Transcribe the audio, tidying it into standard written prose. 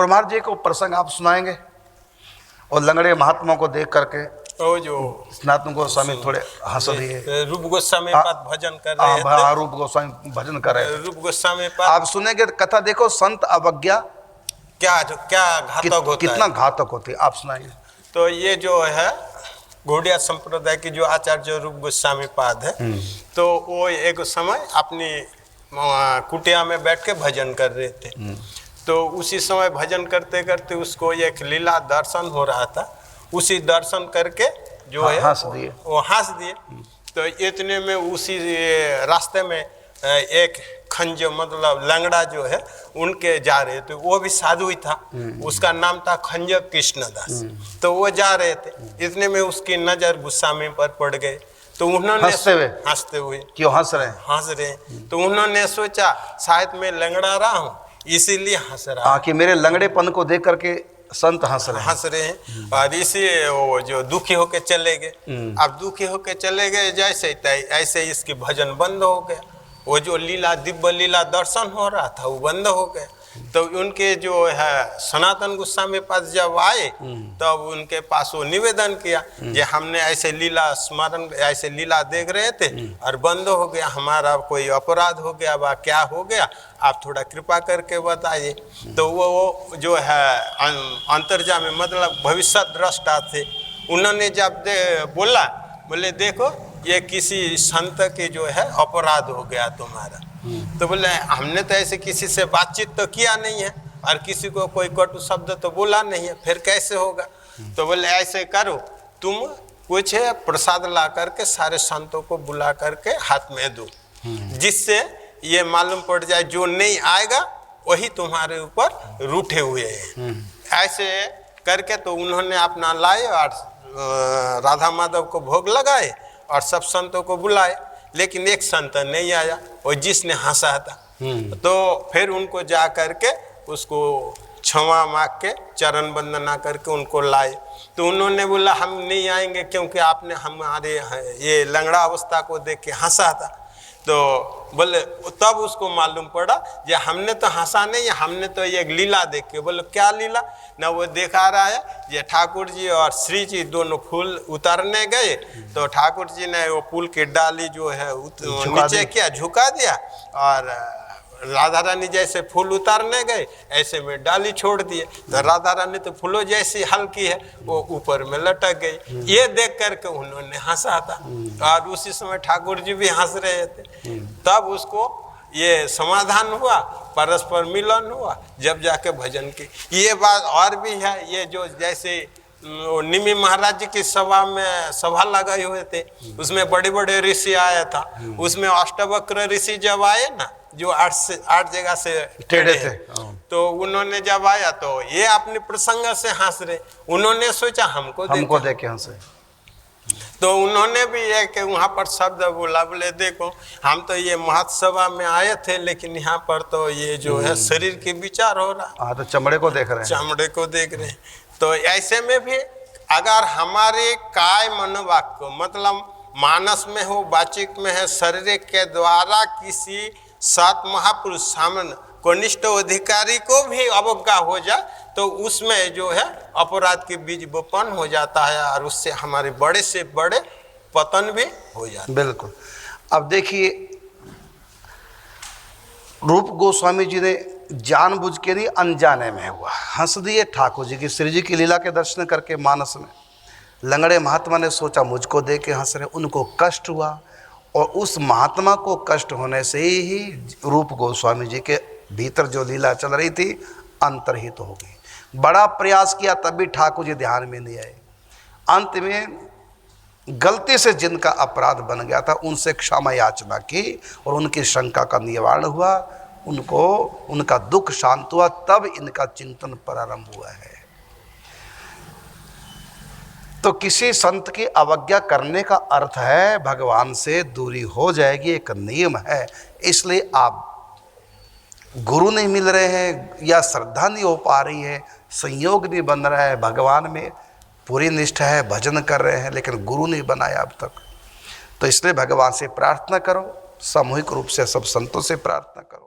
परमार जी को प्रसंग आप सुनाएंगे और लंगड़े महात्मा को देख करके वो जो सनातन गोस्वामी थोड़े हंस दिए। रूप गोस्वामी पाद भजन कर रहे थे। रूप गोस्वामी भजन कर रहे थे। रूप गोस्वामी पाद आप सुनेंगे कथा, देखो संत अवज्ञा क्या घातक होता है, कितना घातक होती है, आप सुनाइए। तो ये जो है गौड़िया संप्रदाय की जो आचार्य रूप गोस्वामी पाद है, तो वो एक समय अपनी कुटिया में बैठ के भजन कर रहे थे। तो उसी समय भजन करते करते उसको एक लीला दर्शन हो रहा था। उसी दर्शन करके जो है वो हंस दिए। तो इतने में उसी रास्ते में एक खंज मतलब लंगड़ा जो है उनके जा रहे थे, वो भी साधु ही था, उसका नाम था खंज कृष्णदास। तो वो जा रहे थे, इतने में उसकी नजर गोस्वामी पर पड़ गए। तो उन्होंने हंसते हुए क्यों हंस रहे हैं, तो उन्होंने सोचा शायद मैं लंगड़ा रहा हूँ इसीलिए हंस रहा है, कि मेरे लंगड़ेपन को देख करके संत हंस रहे हैं। और इसी वो जो दुखी होके चले गए। अब दुखी होके चले गए जैसे ऐसे इसकी भजन बंद हो गया। वो जो लीला दिव्य लीला दर्शन हो रहा था वो बंद हो गया। तो उनके जो है सनातन गोस्वामी पास जब आए तब उनके पास वो निवेदन किया कि हमने ऐसे लीला स्मरण ऐसे लीला देख रहे थे और बंद हो गया, हमारा कोई अपराध हो गया वा क्या हो गया, आप थोड़ा कृपा करके बताइए। तो वो जो है अंतर्जामी मतलब भविष्य दृष्टा थे, उन्होंने जब बोले देखो ये किसी संत की जो है अपराध हो गया तुम्हारा। तो बोले हमने तो ऐसे किसी से बातचीत तो किया नहीं है और किसी को कोई कटु शब्द तो बोला नहीं है, फिर कैसे होगा। तो बोले ऐसे करो, तुम कुछ प्रसाद ला करके सारे संतों को बुला करके हाथ में दो, जिससे ये मालूम पड़ जाए जो नहीं आएगा वही तुम्हारे ऊपर रूठे हुए हैं। ऐसे करके तो उन्होंने अपना लाए और राधा माधव को भोग लगाए और सब संतों को बुलाए, लेकिन एक संत नहीं आया और जिसने हंसा था। तो फिर उनको जा करके उसको क्षमा मांग के चरण वंदना करके उनको लाए। तो उन्होंने बोला हम नहीं आएंगे क्योंकि आपने हमारे ये लंगड़ा अवस्था को देख के हंसा था। तो बोले तब उसको मालूम पड़ा कि हमने तो हंसा नहीं, हमने तो एक लीला देख के। बोले क्या लीला? ना वो देखा रहा है ये ठाकुर जी और श्री जी दोनों फूल उतारने गए, तो ठाकुर जी ने वो फूल की डाली जो है नीचे किया, झुका दिया, और राधा रानी जैसे फूल उतारने गए ऐसे में डाली छोड़ दिए। तो राधा रानी तो फूलों जैसी हल्की है वो ऊपर में लटक गई। ये देख करके उन्होंने हंसा था और उसी समय ठाकुर जी भी हंस रहे थे। तब उसको ये समाधान हुआ, परस्पर मिलन हुआ, जब जाके भजन की। ये बात और भी है, ये जो जैसे निमि महाराज जी की सभा लगाए हुए थे, उसमें बड़े बड़े ऋषि आया था। उसमें अष्टवक्र ऋषि जब आए ना, जो 8 जगह से टेढ़े थे, तो उन्होंने जब आया तो ये अपने प्रसंग से हंस रहे। उन्होंने सोचा हमको देख के हंसे। तो उन्होंने भी एक वहाँ पर शब्द बोला, बोले देखो हम तो ये महासभा में आए थे, लेकिन यहाँ पर तो ये जो है शरीर के विचार हो रहा। तो चमड़े को देख रहे हैं, चमड़े को देख रहे हैं। तो ऐसे में भी अगर हमारे काय मनोवाक्य मतलब मानस में हो, वाचिक में है, शरीर के द्वारा किसी सात महापुरुष सामने कनिष्ठ अधिकारी को भी अवज्ञा हो जाए तो उसमें जो है अपराध के बीज बोपन हो जाता है और उससे हमारे बड़े से बड़े पतन भी हो जाता है। बिल्कुल। अब देखिए रूप गोस्वामी जी ने जानबूझ के नहीं अनजाने में हुआ हंस दिए ठाकुर जी की श्री जी की लीला के दर्शन करके मानस में। लंगड़े महात्मा ने सोचा मुझको देख के हंस रहे, उनको कष्ट हुआ और उस महात्मा को कष्ट होने से ही रूप गोस्वामी जी के भीतर जो लीला चल रही थी अंतर्हित हो गई। बड़ा प्रयास किया तब भी ठाकुर जी ध्यान में नहीं आए। अंत में गलती से जिनका अपराध बन गया था उनसे क्षमा याचना की और उनकी शंका का निवारण हुआ, उनको उनका दुख शांत हुआ, तब इनका चिंतन प्रारंभ हुआ है। तो किसी संत की अवज्ञा करने का अर्थ है भगवान से दूरी हो जाएगी, एक नियम है। इसलिए आप गुरु नहीं मिल रहे हैं या श्रद्धा नहीं हो पा रही है, संयोग नहीं बन रहा है, भगवान में पूरी निष्ठा है, भजन कर रहे हैं लेकिन गुरु नहीं बनाया अब तक, तो इसलिए भगवान से प्रार्थना करो, सामूहिक रूप से सब संतों से प्रार्थना करो।